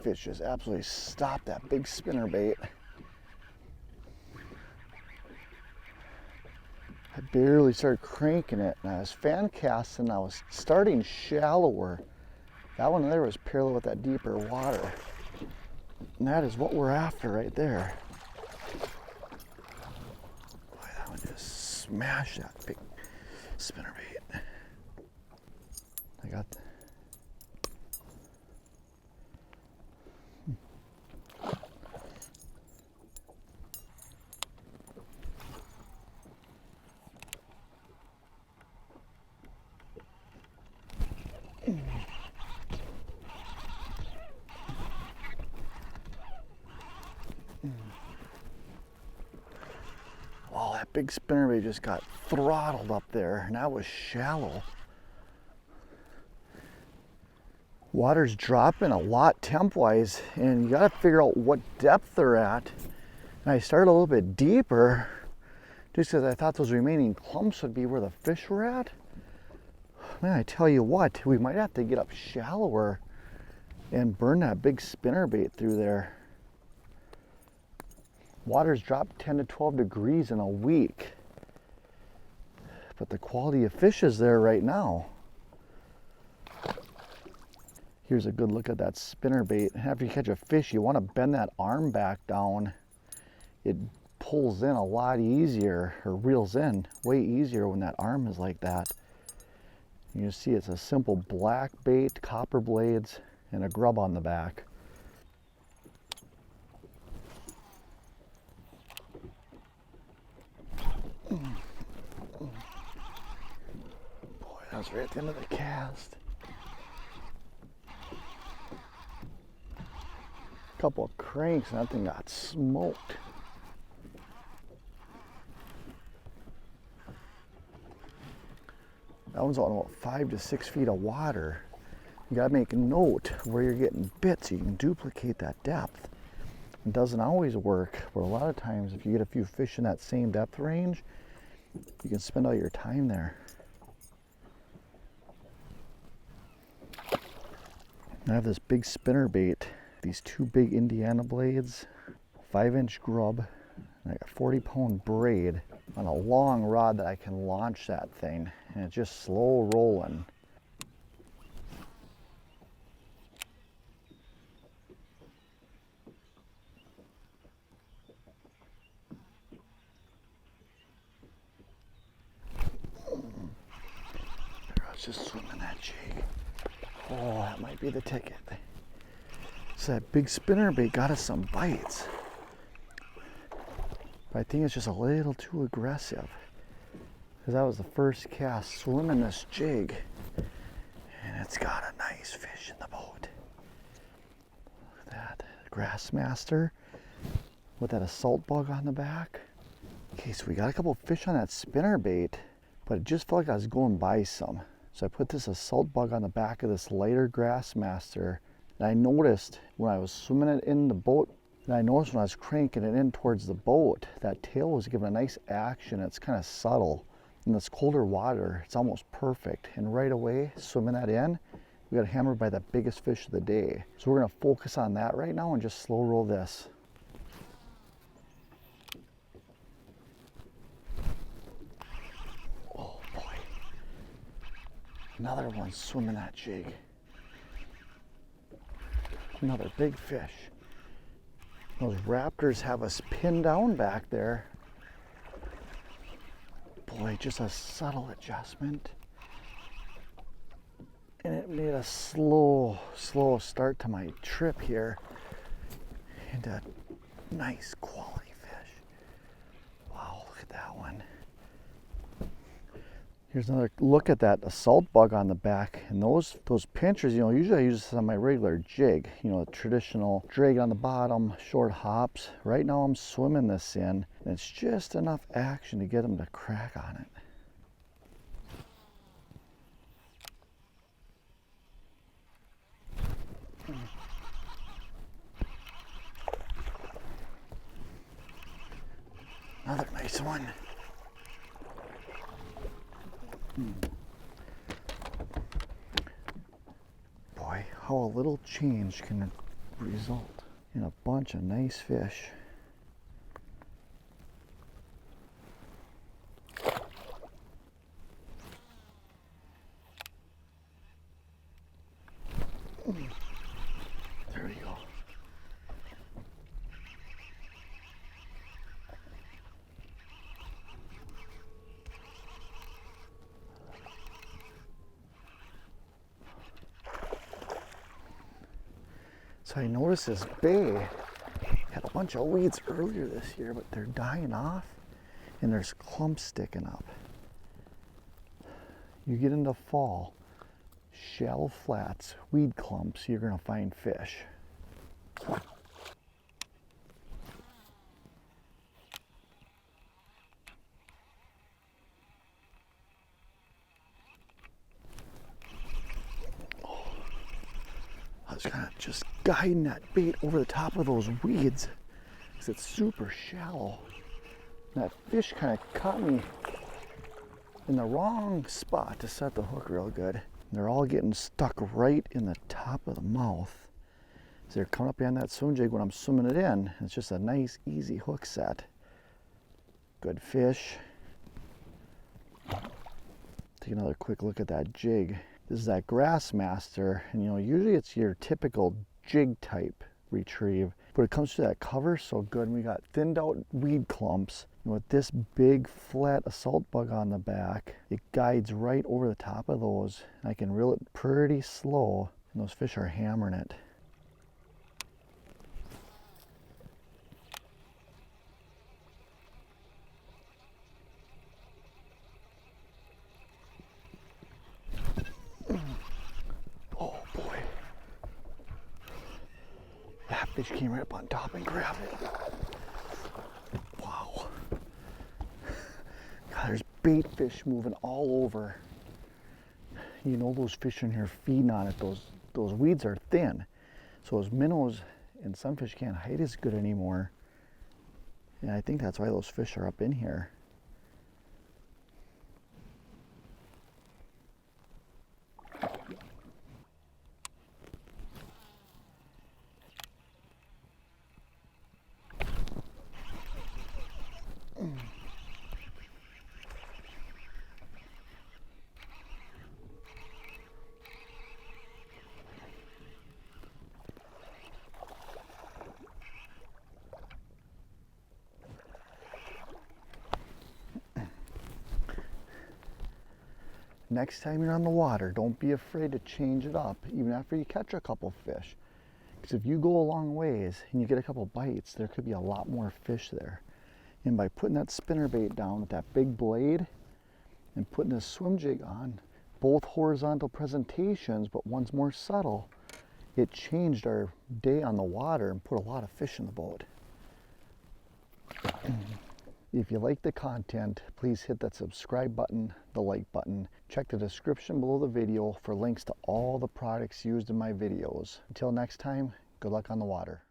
fish just absolutely stopped that big spinnerbait. I barely started cranking it, and I was fan casting. I was starting shallower. That one there was parallel with that deeper water. And that is what we're after right there. Boy, that one just smashed that big spinnerbait. I got the Oh, that big spinnerbait just got throttled up there, and that was shallow. Water's dropping a lot temp-wise, and you gotta figure out what depth they're at. And I started a little bit deeper, just because I thought those remaining clumps would be where the fish were at. Man, I tell you what, we might have to get up shallower and burn that big spinnerbait through there. Water's dropped 10 to 12 degrees in a week, but the quality of fish is there right now. Here's a good look at that spinnerbait. After you catch a fish, you want to bend that arm back down. It pulls in a lot easier, or reels in way easier when that arm is like that. You see it's a simple black bait, copper blades, and a grub on the back. Boy, that was right at the end of the cast. Couple of cranks and that thing got smoked. That one's on about 5 to 6 feet of water. You gotta make a note where you're getting bit so you can duplicate that depth. It doesn't always work, but a lot of times if you get a few fish in that same depth range, you can spend all your time there. I have this big spinnerbait, these two big Indiana blades, 5-inch grub, and I got a 40-pound braid on a long rod that I can launch that thing, and it's just slow rolling. Just swimming that jig. Oh, that might be the ticket. So that big spinnerbait got us some bites. But I think it's just a little too aggressive. Because that was the first cast swimming this jig. And it's got a nice fish in the boat. Look at that. Grassmaster with that assault bug on the back. Okay, so we got a couple fish on that spinnerbait, but it just felt like I was going by some. So I put this assault bug on the back of this lighter Grassmaster, and I noticed when I was swimming it in the boat, and I noticed when I was cranking it in towards the boat, that tail was giving a nice action. It's kind of subtle. In this colder water, it's almost perfect. And right away, swimming that in, we got hammered by the biggest fish of the day. So we're gonna focus on that right now and just slow roll this. Another one swimming that jig. Another big fish. Those raptors have us pinned down back there. Boy, just a subtle adjustment. And it made a slow start to my trip here into a nice quality fish. Wow, look at that one. Here's another look at that assault bug on the back. And those pinchers, usually I use this on my regular jig, the traditional drag on the bottom, short hops. Right now I'm swimming this in, and it's just enough action to get them to crack on it. Another nice one. Boy, how a little change can result and a bunch of nice fish. There we go. So I noticed this bay had a bunch of weeds earlier this year, but they're dying off and there's clumps sticking up. You get into fall, shallow flats, weed clumps, you're gonna find fish. I was kind of just guiding that bait over the top of those weeds because it's super shallow. And that fish kind of caught me in the wrong spot to set the hook real good. And they're all getting stuck right in the top of the mouth. So they're coming up behind that swim jig when I'm swimming it in. It's just a nice, easy hook set. Good fish. Take another quick look at that jig. This is that Grassmaster, and usually it's your typical jig type retrieve, but it comes through that cover so good. And we got thinned out weed clumps, and with this big flat assault bug on the back, it guides right over the top of those. And I can reel it pretty slow, and those fish are hammering it. Fish came right up on top and grabbed it. Wow. God, there's bait fish moving all over. Those fish in here feeding on it. Those weeds are thin. So those minnows and sunfish can't hide as good anymore. And I think that's why those fish are up in here. Next time you're on the water, don't be afraid to change it up, even after you catch a couple fish. Because if you go a long ways and you get a couple bites, there could be a lot more fish there. And by putting that spinnerbait down with that big blade and putting this swim jig on, both horizontal presentations, but one's more subtle, it changed our day on the water and put a lot of fish in the boat. If you like the content, please hit that subscribe button, the like button. Check the description below the video for links to all the products used in my videos. Until next time, good luck on the water.